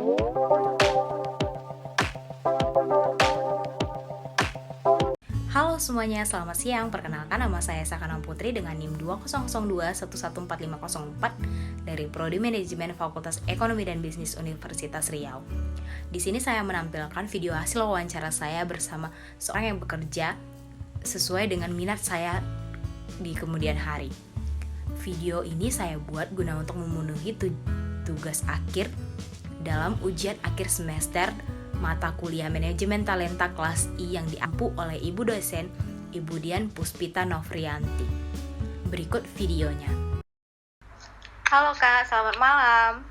Halo semuanya, selamat siang. Perkenalkan, nama saya Sakana Putri dengan NIM 2002114504 dari Prodi Manajemen Fakultas Ekonomi dan Bisnis Universitas Riau. Di sini saya menampilkan video hasil wawancara saya bersama seorang yang bekerja sesuai dengan minat saya di kemudian hari. Video ini saya buat guna untuk memenuhi tugas akhir dalam ujian akhir semester mata kuliah Manajemen Talenta kelas I yang diampu oleh Ibu dosen Ibu Dian Puspita Novrianti. Berikut videonya. Halo Kak, selamat malam.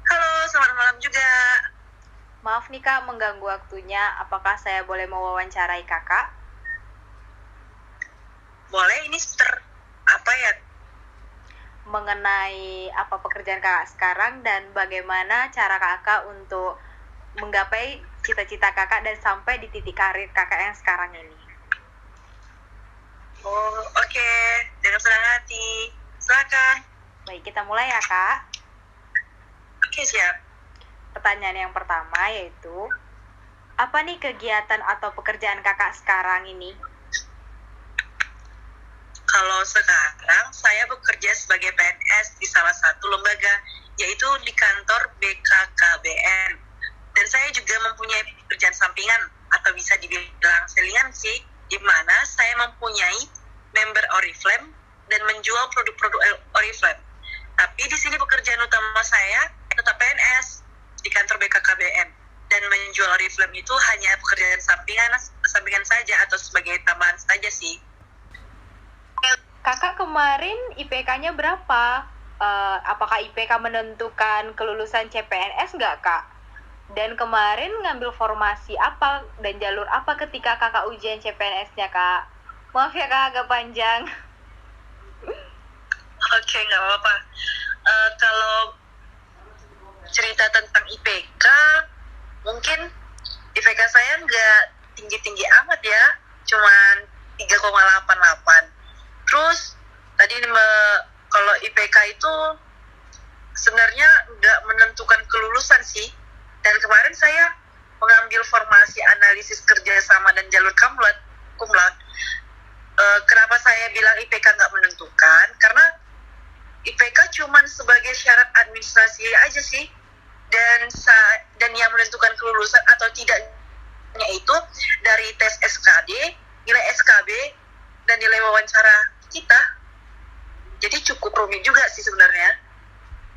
Halo, selamat malam juga. Maaf nih Kak, mengganggu waktunya. Apakah saya boleh mewawancarai Kakak? Boleh, ini apa ya? Mengenai apa pekerjaan Kakak sekarang dan bagaimana cara Kakak untuk menggapai cita-cita Kakak dan sampai di titik karir Kakak yang sekarang ini. Oh, oke. Dengan senang hati. Silakan. Baik, kita mulai ya Kak. Oke, siap. Pertanyaan yang pertama yaitu, apa nih kegiatan atau pekerjaan Kakak sekarang ini? Kalau sekarang saya bekerja sebagai PNS di salah satu lembaga, yaitu di kantor BKKBN. Dan saya juga mempunyai pekerjaan sampingan atau bisa dibilang selingan sih, di mana saya mempunyai member Oriflame dan menjual produk-produk Oriflame. Tapi di sini pekerjaan utama saya tetap PNS di kantor BKKBN, dan menjual Oriflame itu hanya pekerjaan sampingan saja atau sebagai tambahan saja sih. Kakak kemarin IPK-nya berapa? Apakah IPK menentukan kelulusan CPNS nggak Kak? Dan kemarin ngambil formasi apa dan jalur apa ketika Kakak ujian CPNS-nya Kak? Maaf ya Kak, agak panjang. Oke, nggak apa-apa. Kalau cerita tentang IPK, mungkin IPK saya nggak tinggi-tinggi amat ya, cuman 3,88. Terus tadi kalau IPK itu sebenarnya nggak menentukan kelulusan sih. Dan kemarin saya mengambil formasi analisis kerjasama dan jalur kumlat. Kenapa saya bilang IPK nggak menentukan? Karena IPK cuma sebagai syarat administrasi aja sih. Dan yang menentukan kelulusan atau tidaknya itu dari tes SKD, nilai SKB, dan nilai wawancara kita. Jadi cukup rumit juga sih sebenarnya.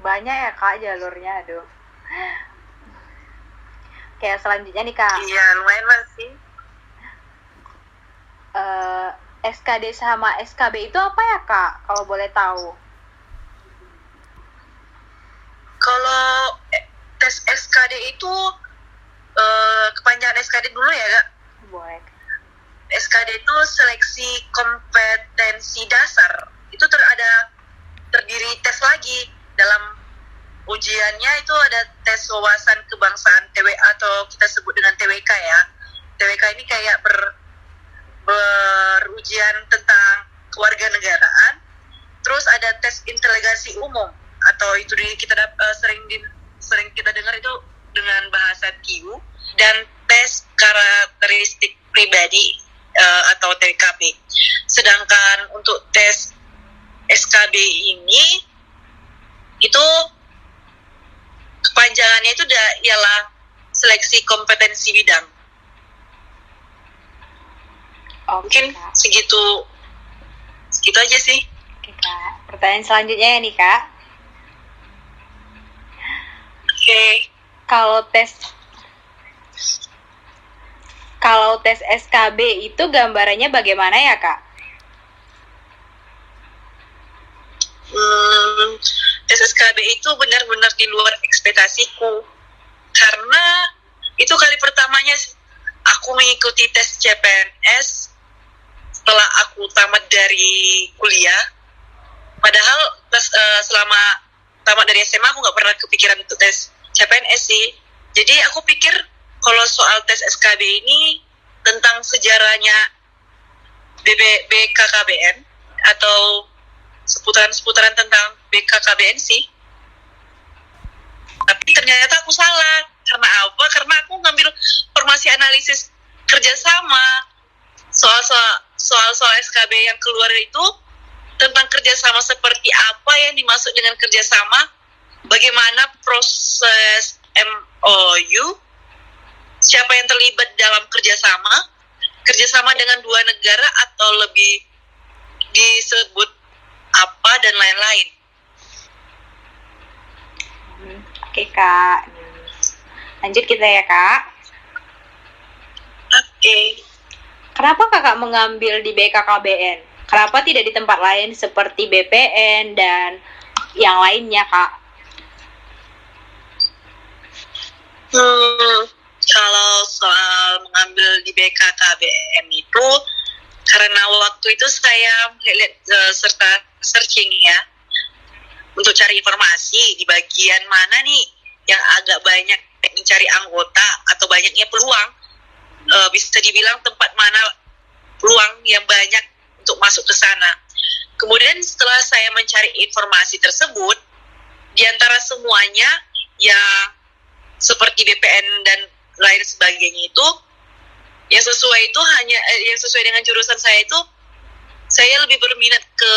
Banyak ya Kak jalurnya, aduh. Oke, selanjutnya nih Kak. Iya, lumayan masih. SKD sama SKB itu apa ya Kak, kalau boleh tahu? Kalau tes SKD itu kepanjangan SKD dulu ya Kak? Boleh. SKD itu seleksi kompetensi dasar. Itu terdiri tes lagi. Dalam ujiannya itu ada tes wawasan kebangsaan TWA atau kita sebut dengan TWK ya. TWK ini kayak berujian tentang kewarganegaraan. Terus ada tes integrasi umum atau itu kita sering kita dengar itu dengan bahasa TIU, dan tes karakteristik pribadi atau TKP. Sedangkan untuk tes SKB ini itu kepanjangannya itu ialah seleksi kompetensi bidang. Mungkin segitu aja sih. Oke Kak. Pertanyaan selanjutnya ya nih Kak. Oke. Kalau tes SKB itu gambarannya bagaimana ya Kak? Tes SKB itu benar-benar di luar ekspektasiku. Karena itu kali pertamanya aku mengikuti tes CPNS setelah aku tamat dari kuliah. Padahal selama tamat dari SMA aku nggak pernah kepikiran untuk tes CPNS sih. Jadi aku pikir kalau soal tes SKB ini tentang sejarahnya BKKBN atau seputaran tentang BKKBN sih. Tapi ternyata aku salah. Karena apa? Karena aku ngambil formasi analisis kerjasama. Soal-soal SKB yang keluar itu tentang kerjasama seperti apa yang dimaksud dengan kerjasama, bagaimana proses MOU, siapa yang terlibat dalam kerjasama dengan dua negara atau lebih disebut apa, dan lain-lain. Oke Kak, lanjut kita ya Kak. Oke. Kenapa Kakak mengambil di BKKBN? Kenapa tidak di tempat lain seperti BPN dan yang lainnya Kak? Kalau soal mengambil di BKKBN itu karena waktu itu saya lihat serta searching ya untuk cari informasi di bagian mana nih yang agak banyak mencari anggota atau banyaknya peluang, bisa dibilang tempat mana peluang yang banyak untuk masuk ke sana. Kemudian setelah saya mencari informasi tersebut, di antara semuanya yang seperti BPN dan lain sebagainya itu, yang sesuai dengan jurusan saya itu, saya lebih berminat ke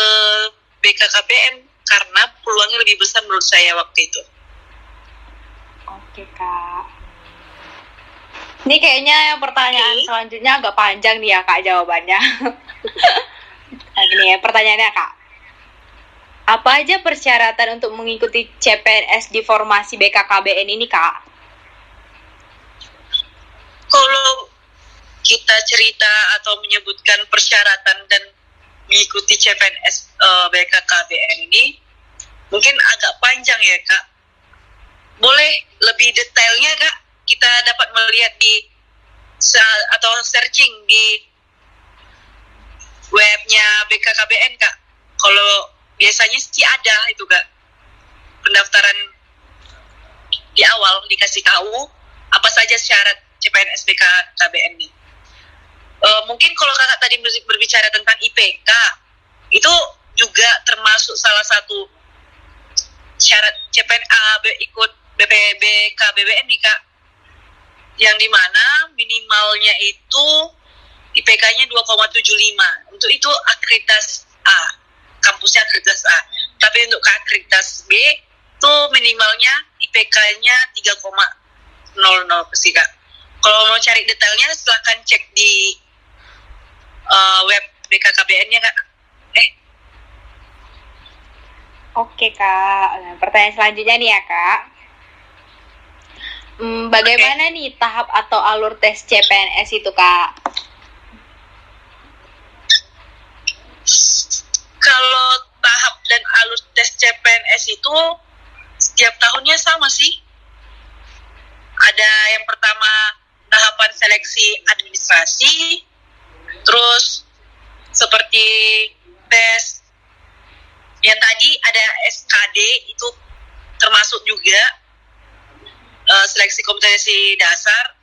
BKKBN karena peluangnya lebih besar menurut saya waktu itu. Oke Kak. Ini kayaknya yang pertanyaan selanjutnya agak panjang nih ya Kak jawabannya. Nah, gini ya pertanyaannya Kak. Apa aja persyaratan untuk mengikuti CPNS di formasi BKKBN ini Kak? Kalau kita cerita atau menyebutkan persyaratan dan mengikuti CPNS BKKBN ini mungkin agak panjang ya Kak. Boleh lebih detailnya Kak kita dapat melihat di atau searching di webnya BKKBN Kak. Kalau biasanya sih ada itu Kak, pendaftaran di awal dikasih tahu apa saja syarat CPNS BKKBN ini. Mungkin kalau kakak tadi berbicara tentang IPK, itu juga termasuk salah satu syarat CPNA ikut BKKBN nih Kak, yang dimana minimalnya itu IPK-nya 2,75. Untuk itu akreditas A, kampusnya akreditas A. Tapi untuk akreditas B itu minimalnya IPK-nya 3,00 sih Kak. Kalau mau cari detailnya silahkan cek di web BKKBN-nya Kak. Oke Kak, nah, pertanyaan selanjutnya nih ya Kak. Bagaimana nih tahap atau alur tes CPNS itu Kak? Kalau tahap dan alur tes CPNS itu setiap tahunnya sama sih. Ada yang pertama tahapan seleksi administrasi, terus seperti tes yang tadi ada SKD itu termasuk juga seleksi kompetensi dasar.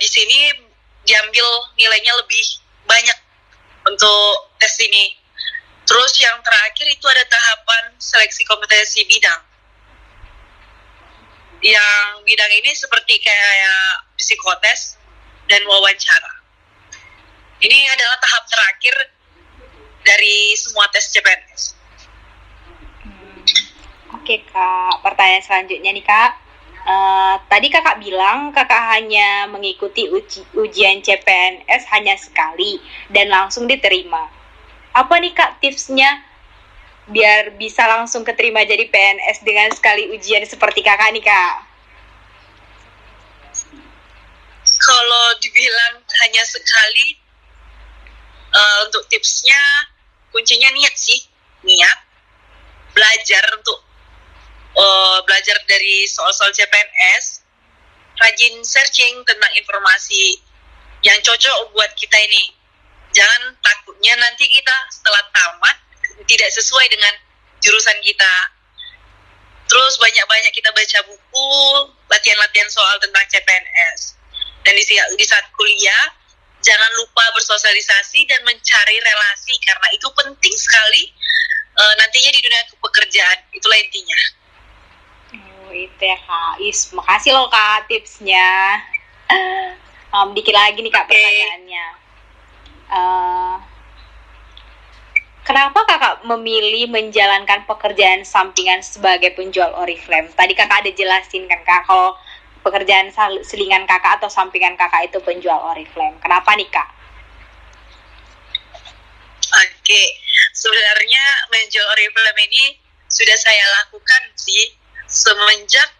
Di sini diambil nilainya lebih banyak untuk tes ini. Terus yang terakhir itu ada tahapan seleksi kompetensi bidang. Yang bidang ini seperti kayak psikotes dan wawancara. Ini adalah tahap terakhir dari semua tes CPNS. Oke Kak, pertanyaan selanjutnya nih Kak. Tadi kakak bilang kakak hanya mengikuti ujian CPNS hanya sekali dan langsung diterima. Apa nih Kak tipsnya biar bisa langsung keterima jadi PNS dengan sekali ujian seperti kakak nih Kak? Kalau dibilang hanya sekali, untuk tipsnya kuncinya niat sih, niat belajar untuk belajar dari soal-soal CPNS, rajin searching tentang informasi yang cocok buat kita ini. Jangan takutnya nanti kita setelah tamat tidak sesuai dengan jurusan kita. Terus banyak-banyak kita baca buku, latihan-latihan soal tentang CPNS. Dan di saat kuliah, jangan lupa bersosialisasi dan mencari relasi, karena itu penting sekali nantinya di dunia pekerjaan. Itulah intinya. itu ya Kak. Makasih loh Kak tipsnya. Dikit lagi nih Kak Oke. pertanyaannya. Kenapa Kakak memilih menjalankan pekerjaan sampingan sebagai penjual Oriflame? Tadi Kakak ada jelasin kan Kak, kalau pekerjaan selingan Kakak atau sampingan Kakak itu penjual Oriflame. Kenapa nih Kak? Oke, sebenarnya menjual Oriflame ini sudah saya lakukan sih semenjak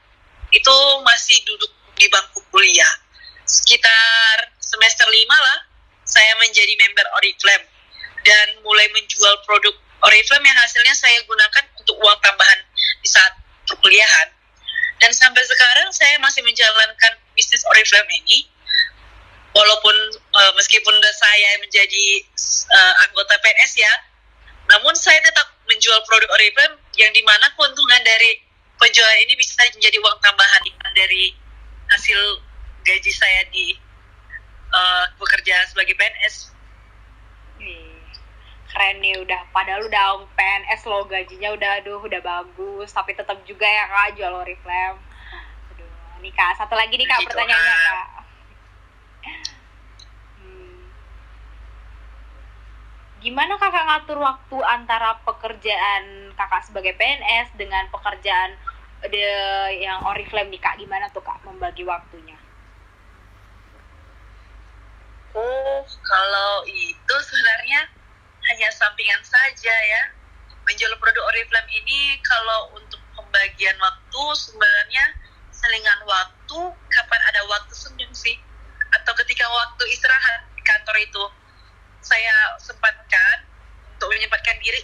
itu masih duduk di bangku kuliah. Sekitar semester 5 lah, saya menjadi member Oriflame dan mulai menjual produk Oriflame yang hasilnya saya gunakan untuk uang tambahan di saat perkuliahan. Dan sampai sekarang saya masih menjalankan bisnis Oriflame ini, walaupun meskipun saya menjadi anggota PNS ya, namun saya tetap menjual produk Oriflame yang dimana keuntungan dari penjualan ini bisa menjadi uang tambahan dari hasil gaji saya di bekerja sebagai PNS. Keren nih, padahal udah PNS loh, gajinya udah bagus, tapi tetap juga ya Kak jual Oriflame. Aduh, nih Kak, satu lagi nih Kak pertanyaannya Kak. Gimana Kakak ngatur waktu antara pekerjaan Kakak sebagai PNS dengan pekerjaan yang Oriflame nih Kak? Gimana tuh Kak membagi waktunya? Kalau itu sebenarnya hanya sampingan saja ya. Menjual produk Oriflame ini kalau untuk pembagian waktu sebenarnya selingan waktu kapan ada waktu senggang sih, atau ketika waktu istirahat di kantor itu saya sempatkan untuk menyempatkan diri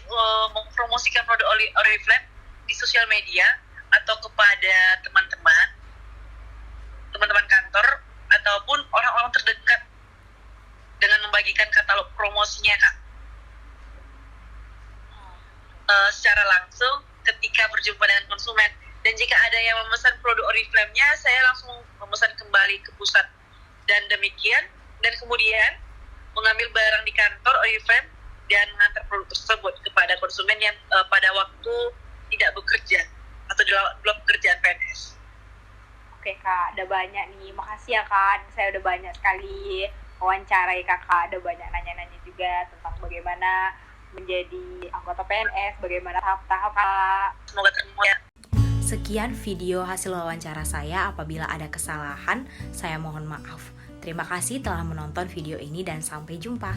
mempromosikan produk Oriflame di sosial media atau kepada teman-teman kantor ataupun orang-orang terdekat dengan membagikan katalog promosinya Kak. Secara langsung ketika berjumpa dengan konsumen, dan jika ada yang memesan produk Oriflame-nya, saya langsung memesan kembali ke pusat dan demikian, dan kemudian mengambil barang di kantor Oriflame dan mengantar produk tersebut kepada konsumen yang pada waktu tidak bekerja atau di luar pekerjaan PNS. Oke Kak, udah banyak nih, makasih ya Kak, saya udah banyak sekali wawancarai Kakak, udah banyak nanya-nanya juga tentang bagaimana menjadi anggota PNS, bagaimana tahap-tahap Kak. Semoga terima ya. Sekian video hasil wawancara saya. Apabila ada kesalahan, saya mohon maaf. Terima kasih telah menonton video ini dan sampai jumpa.